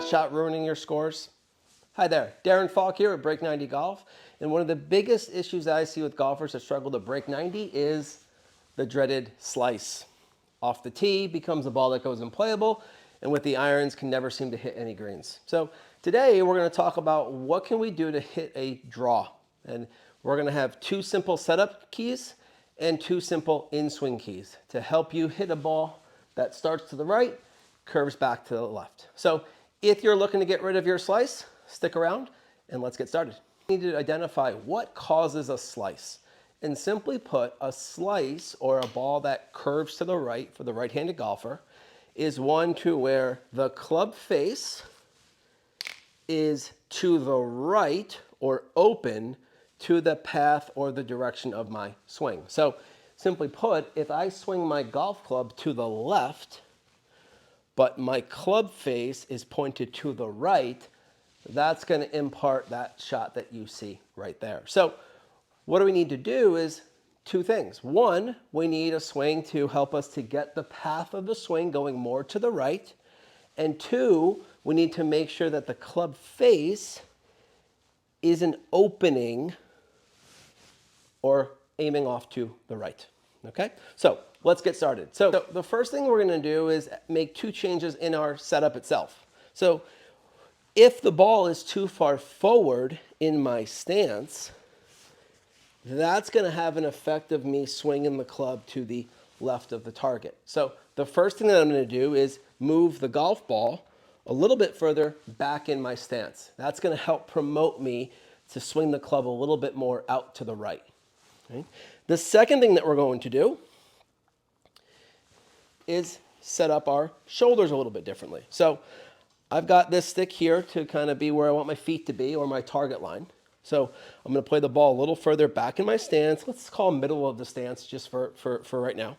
shot ruining your scores? Hi there, Darren Falk here at Break 90 Golf. And one of the biggest issues that I see with golfers that struggle to break 90 is the dreaded slice. Off the tee becomes a ball that goes unplayable, and with the irons can never seem to hit any greens. So today we're going to talk about what can we do to hit a draw. And we're going to have two simple setup keys and two simple in-swing keys to help you hit a ball that starts to the right, curves back to the left. So if you're looking to get rid of your slice, stick around and let's get started. You need to identify what causes a slice. And simply put, a slice, or a ball that curves to the right for the right-handed golfer, is one to where the club face is to the right or open to the path or the direction of my swing. So simply put, if I swing my golf club to the left, but my club face is pointed to the right, that's going to impart that shot that you see right there. So what do we need to do is two things. One, we need a swing to help us to get the path of the swing going more to the right. And two, we need to make sure that the club face isn't opening or aiming off to the right. Okay, so let's get started. So the first thing we're going to do is make two changes in our setup itself. So if the ball is too far forward in my stance, that's going to have an effect of me swinging the club to the left of the target. So the first thing that I'm going to do is move the golf ball a little bit further back in my stance. That's going to help promote me to swing the club a little bit more out to the right. Okay? The second thing that we're going to do is set up our shoulders a little bit differently. So I've got this stick here to kind of be where I want my feet to be, or my target line. So I'm going to play the ball a little further back in my stance. Let's call middle of the stance just for right now.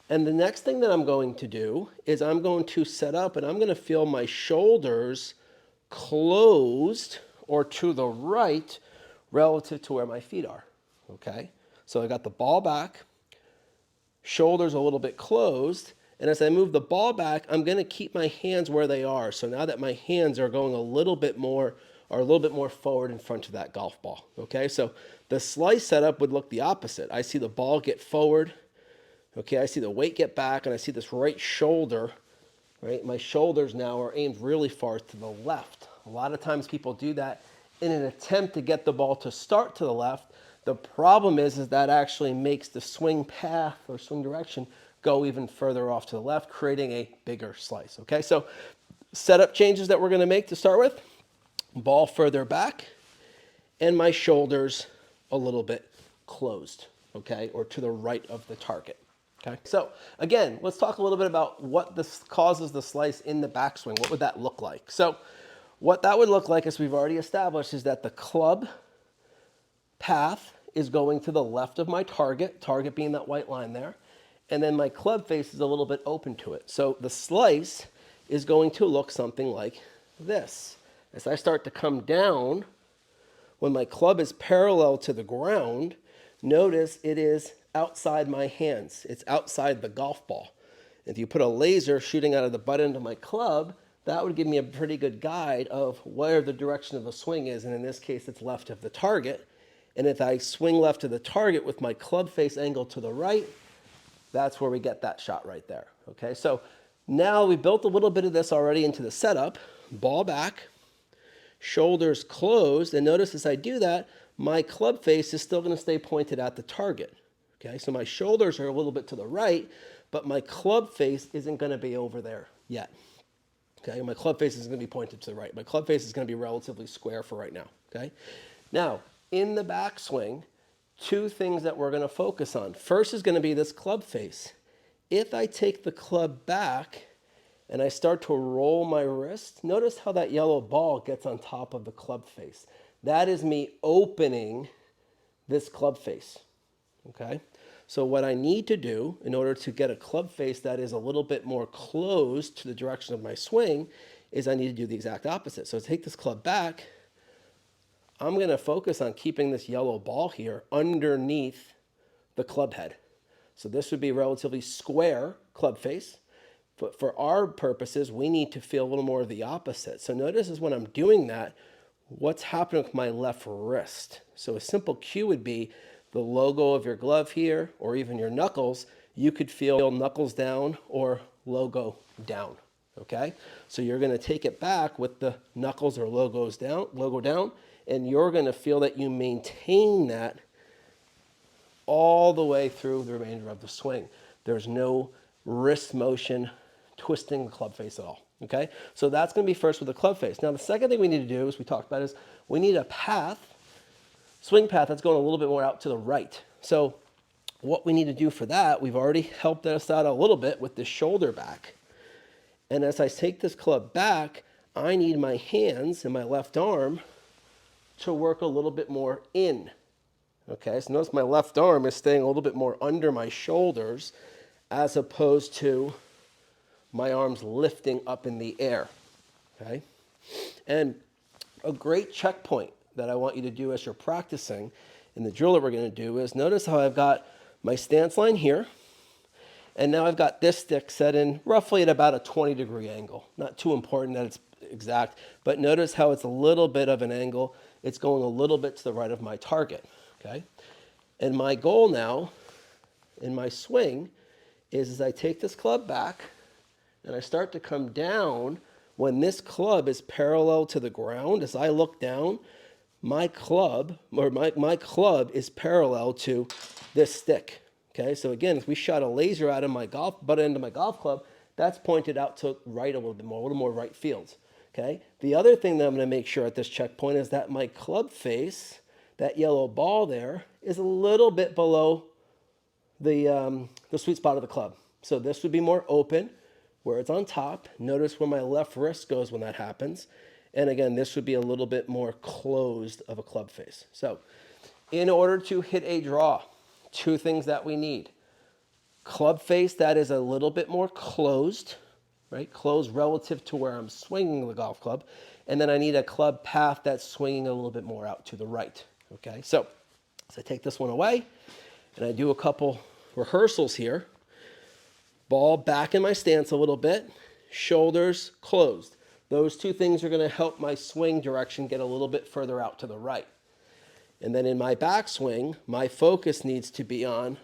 And the next thing that I'm going to do is I'm going to set up and I'm going to feel my shoulders closed or to the right relative to where my feet are. Okay? So I got the ball back, shoulders a little bit closed, and as I move the ball back, I'm going to keep my hands where they are. So now that my hands are going a little bit more forward in front of that golf ball. Okay, so the slice setup would look the opposite. I see the ball get forward. Okay, I see the weight get back, and I see this right shoulder. Right, my shoulders now are aimed really far to the left. A lot of times people do that in an attempt to get the ball to start to the left. The problem is that actually makes the swing path or swing direction go even further off to the left, creating a bigger slice. Okay, so setup changes that we're going to make to start with: ball further back and my shoulders a little bit closed, okay, or to the right of the target. Okay, so again, let's talk a little bit about what this causes the slice in the backswing. What would that look like? So what that would look like, as we've already established, is that the club path is going to the left of my target being that white line there, and then my club face is a little bit open to it. So the slice is going to look something like this. As I start to come down, when my club is parallel to the ground, notice it is outside my hands. It's outside the golf ball. If you put a laser shooting out of the butt end of my club, that would give me a pretty good guide of where the direction of the swing is. And in this case, it's left of the target. And if I swing left of the target with my club face angled to the right, that's where we get that shot right there. Okay, so now we built a little bit of this already into the setup. Ball back, shoulders closed, and notice as I do that, my club face is still going to stay pointed at the target. Okay, so my shoulders are a little bit to the right, but my club face isn't going to be over there yet. Okay, my club face is going to be pointed to the right. My club face is going to be relatively square for right now. Okay, now in the backswing, two things that we're going to focus on. First is going to be this club face. If I take the club back and I start to roll my wrist, notice how that yellow ball gets on top of the club face. That is me opening this club face. Okay, so what I need to do in order to get a club face that is a little bit more closed to the direction of my swing is I need to do the exact opposite. So take this club back. I'm going to focus on keeping this yellow ball here underneath the club head. So this would be a relatively square club face. But for our purposes, we need to feel a little more of the opposite. So notice is when I'm doing that, what's happening with my left wrist. So a simple cue would be the logo of your glove here, or even your knuckles. You could feel knuckles down or logo down. Okay, so you're going to take it back with the knuckles or logo down, and you're going to feel that you maintain that all the way through the remainder of the swing. There's no wrist motion twisting the club face at all. Okay, so that's going to be first with the club face. Now the second thing we need to do, as we talked about, is we need a path, swing path that's going a little bit more out to the right. So what we need to do for that, we've already helped us out a little bit with the shoulder back. And as I take this club back, I need my hands and my left arm to work a little bit more in. Okay, so notice my left arm is staying a little bit more under my shoulders as opposed to my arms lifting up in the air. Okay, and a great checkpoint that I want you to do as you're practicing in the drill that we're going to do is notice how I've got my stance line here, and now I've got this stick set in roughly at about a 20-degree angle. Not too important that it's exact, but notice how it's a little bit of an angle. It's going a little bit to the right of my target. Okay, and my goal now in my swing is as I take this club back and I start to come down, when this club is parallel to the ground, as I look down, my club is parallel to this stick. Okay, so again, if we shot a laser out of my butt end of my golf club, that's pointed out to right a little more right field. Okay, the other thing that I'm going to make sure at this checkpoint is that my club face, that yellow ball there, is a little bit below the sweet spot of the club. So this would be more open where it's on top. Notice where my left wrist goes when that happens. And again, this would be a little bit more closed of a club face. So in order to hit a draw, two things that we need. Club face that is a little bit more closed, right? Closed relative to where I'm swinging the golf club. And then I need a club path that's swinging a little bit more out to the right. Okay, so I take this one away and I do a couple rehearsals here. Ball back in my stance a little bit, shoulders closed. Those two things are going to help my swing direction get a little bit further out to the right. And then in my backswing, my focus needs to be on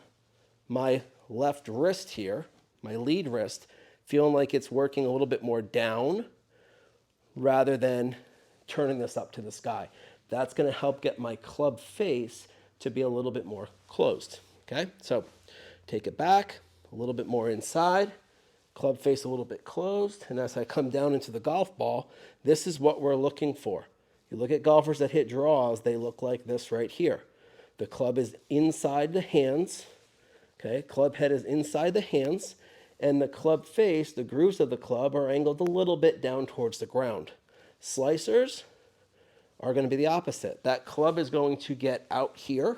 my left wrist here, my lead wrist, feeling like it's working a little bit more down rather than turning this up to the sky. That's going to help get my club face to be a little bit more closed. Okay, so take it back, a little bit more inside, club face a little bit closed, and as I come down into the golf ball, this is what we're looking for. You look at golfers that hit draws, they look like this right here. The club is inside the hands, okay? Club head is inside the hands, and the club face, the grooves of the club, are angled a little bit down towards the ground. Slicers are going to be the opposite. That club is going to get out here,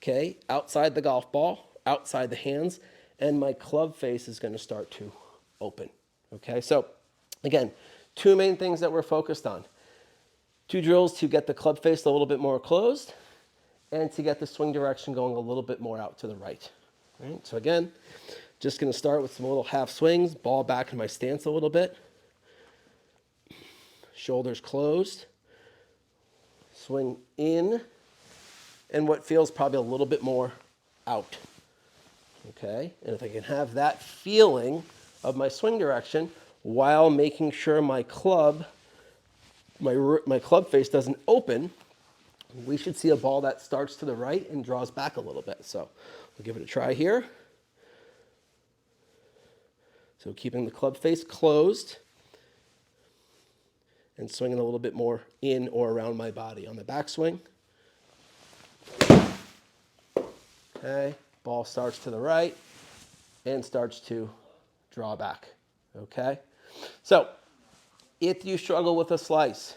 okay, outside the golf ball, outside the hands, and my club face is going to start to open, okay? So, again, two main things that we're focused on. Two drills to get the club face a little bit more closed and to get the swing direction going a little bit more out to the right. All right, so again, just going to start with some little half swings, ball back in my stance a little bit, shoulders closed, swing in, and what feels probably a little bit more out. Okay, and if I can have that feeling of my swing direction while making sure my club face doesn't open, we should see a ball that starts to the right and draws back a little bit. So we'll give it a try here. So keeping the club face closed and swinging a little bit more in or around my body on the backswing. Okay, ball starts to the right and starts to draw back. Okay, so if you struggle with a slice,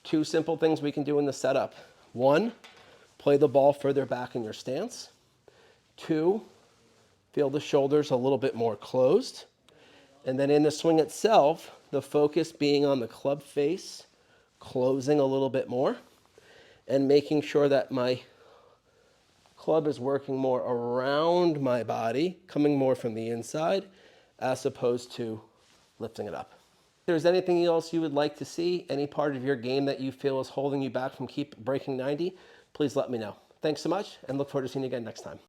two simple things we can do in the setup. One, play the ball further back in your stance. Two, feel the shoulders a little bit more closed. And then in the swing itself, the focus being on the club face, closing a little bit more, and making sure that my club is working more around my body, coming more from the inside, as opposed to lifting it up. If there's anything else you would like to see, any part of your game that you feel is holding you back from keep breaking 90, please let me know. Thanks so much, and look forward to seeing you again next time.